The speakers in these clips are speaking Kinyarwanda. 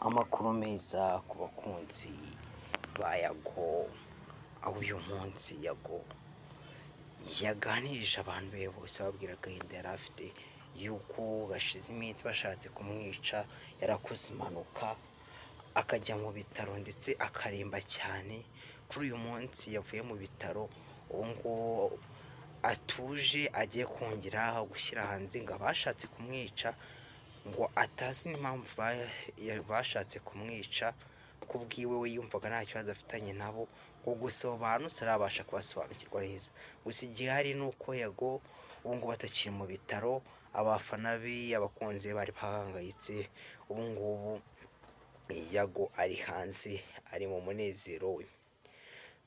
Amakuru meza ku bakunzi ba Yago, aho uyu munsi Yago yaganirije abantu be bose ababwira agahinda yari afite yuko bashize iminsi bashatse kumwica, yarakoze impanuka akajya mu bitaro ndetse akaremba cyane. Kuri uyu munsi yavuye mu bitaro, ubu ngubu atuje agiye kongera gushyira hanze ngo abashatse kumwica ngo atazi n'impamvu bashatse kumwica. Ku bwiwe we yumvaga nta kibazo afitanye nabo, ngo gusa abo bantu arabasha kubasobanukirwa neza. Gusa igihari ni uko Yago ubu ngubu batakiri mu bitaro, abafana be abakunzi be bari bahangayitse. Ubu ngubu Yago ari hanze ari mu munezero we.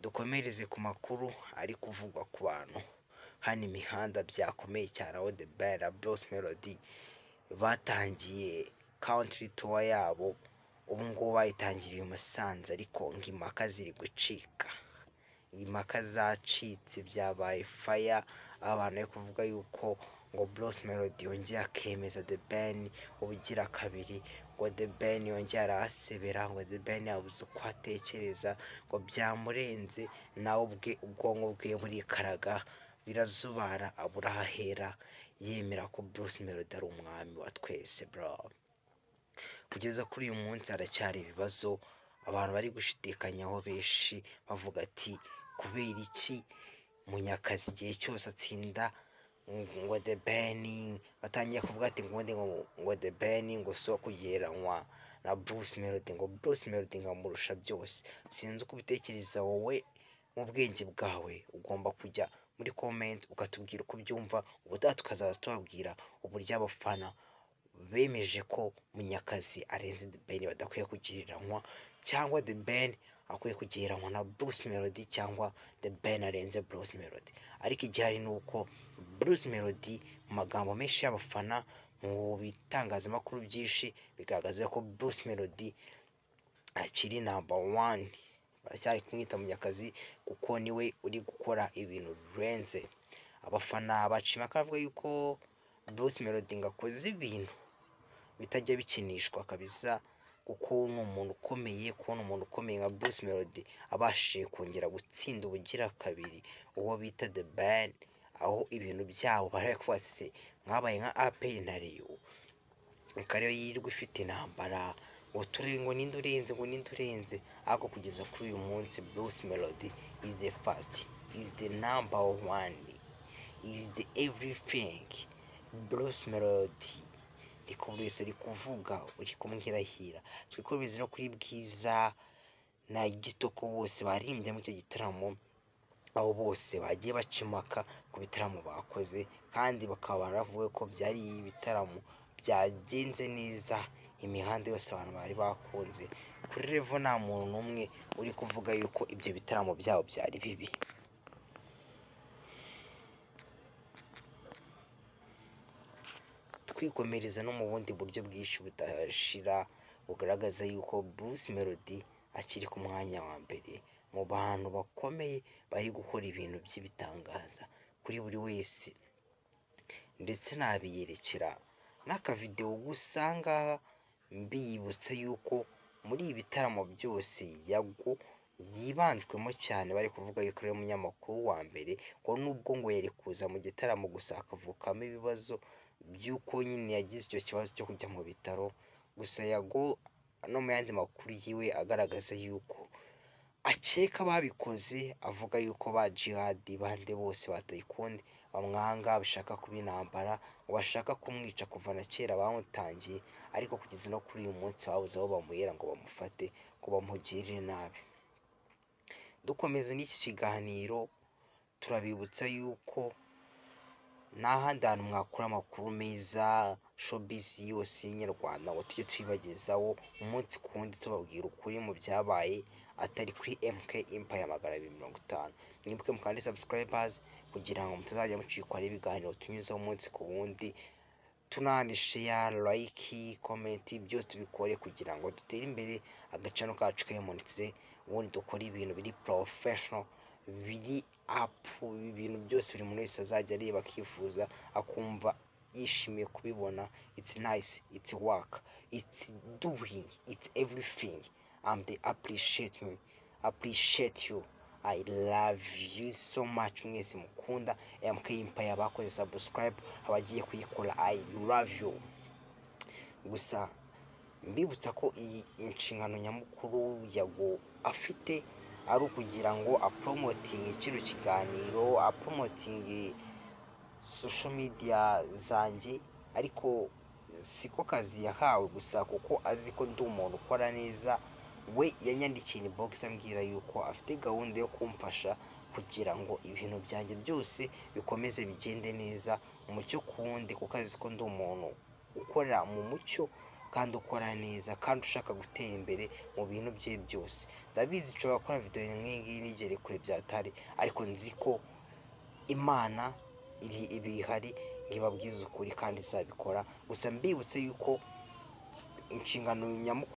Dukomereze ku makuru ari kuvugwa ku bantu hano imihanda byakomeye cyane, aho The Ben na Bruce Melody batangiye country tour yabo. Ubu ngubu bayitangiriye i Musanze, ariko ngo impaka ziri gucika, impaka zacitse byabaye fire. Abantu bari kuvuga yuko ngo Bruce Melody yongeye akemeza The Ben ubugira kabiri, ngo The Ben yongeye arahasebera, ngo The Ben yabuze uko atekereza, ngo byamurenze nawe ubwe ubwonko bwe burikaraga birazubara abura ahahera yemera ko Bruce Melody ari umwami wa twese bro. Kugeza kuri uyu munsi haracyari ibibazo abantu bari gushidikanyaho benshi bavuga ati kubera iki Munyakazi igihe cyose atsinda ngo The Ben, batangiye kuvuga ati ngo The Ben ngo so kugereranywa na Bruce Melody, ngo Bruce Melody ngamurusha byose. Sinzi uko ubitekereza wowe, mu bwenge bwawe ugomba kujya muri comment ukatubwira uko ubyumva, ubutaha tukazaza tubabwira uburyo abafana bemeje ko Munyakazi arenze The Ben badakwiye kugereranywa, cyangwa The Ben akwiye kugereranywa na Bruce Melody, cyangwa The Ben arenze Bruce Melody. Ariko igihari ni uko Bruce Melody mu magambo menshi y'abafana mu bitangazamakuru byinshi bigaragaza ko Bruce Melody akiri number one. Baracyari kumwita Munyakazi kuko niwe uri gukora ibintu birenze. Abafana bacima akavuga yuko Bruce Melody ngakoze ibintu bitajya bikinishwa kabisa, kuko ni umuntu ukomeye. Kubona umuntu ukomeye nka Bruce Melody abashije kongera gutsinda ubugira kabiri uwo bita The Ben, aho ibintu byabo bari kuvuga se mwabaye nka APR na Rayon, ikariyo yirirwa ifite intambara ngo turi ngo ninde urenze ngo ninde urenze. Ariko kugeza kuri uyu munsi Bruce Melody is the first, is the number one, is the everything. Bruce Melody niko buri wese ari kuvuga, uri kumwirahira. Twiko bizi no kuri Bwiza na Gitoko bose barimbye mu icyo gitaramo, aho bose bagiye bacimaka ku bitaramo bakoze, kandi bakaba baravuga ko byari ibitaramo byagenze neza. Imihanda yose abantu bari bakunze. Kuri Revo nta muntu n'umwe uri kuvuga yuko ibyo bitaramo byabo byari bibi. Twikomereza no mu bundi buryo bwinshi budashira bugaragaza yuko Bruce Melody akiri ku mwanya wa mbere mu bantu bakomeye bari gukora ibintu by'ibitangaza kuri buri wese, ndetse nabiyerekera n'akavideo gusanga mbibutsa yuko muri ibi bitaramo byose Yago yibanjwemo cyane. Bari kuvuga yuko ari umunyamakuru wa mbere, ngo nubwo ngo yari kuza mu gitaramo gusa akavukamo ibibazo by'uko nyine yagize icyo kibazo cyo kujya mu bitaro. Gusa Yago no mu yandi makuru yiwe agaragaza yuko akeka babikoze, avuga yuko ba Jihad bande bose batayikundi bamwanga, bashaka kuba intambara, bashaka kumwica kuva na kera bamutangiye. Ariko kugeza no kuri uyu munsi babuze aho bamuhera ngo bamufate, ngo bamugirire nabi. Dukomeze n'iki kiganiro turabibutsa yuko nta handi hantu mwakura amakuru meza showbiz yose y'inyarwanda ngo tujye tubibagezaho umunsi ku wundi tubabwira ukuri mu byabaye, atari kuri MK Empire 250. Mwibuke mukande subscribers kugira ngo mutazajya mucikwa n'ibiganiro tunyuzaho umunsi ku wundi. Tunani share, like, comment, byose tubikore kugira ngo dutere imbere agacano kacu kemonitse, ubundi dukora ibintu biri professional, biri up, ibintu byose buri muntu wese azajya areba akifuza akumva yishimiye kubibona. It's nice, it's work, it's doing, it's everything. They appreciate you. I love you so much. Mwese mukunda MK Empire, bakoze subscribe, abagiye kuyikora, I love you. Gusa mbibutsa ko iyi inshingano nyamukuru Yago afite ari ukugira ngo apromoting kino kiganiro, apromoting social media zanjye, ariko siko kazi yahawe gusa, kuko azi ko ndi umuntu ukora neza. We yanyandikiye inbox ambwira yuko afite gahunda yo kumfasha kugira ngo ibintu byanjye byose bikomeze bigende neza mu mucyo kundi, kuko azi ko ndi umuntu ukora mu mucyo kandi ukora neza kandi ushaka gutera imbere mu bintu bye byose. Ndabizi nshobora gukora video nk'iyi nigere kure byatari, ariko nzi ko Imana ibihari ngibabwiza ukuri kandi izabikora. Gusa mbibutse yuko inshingano nyamukuru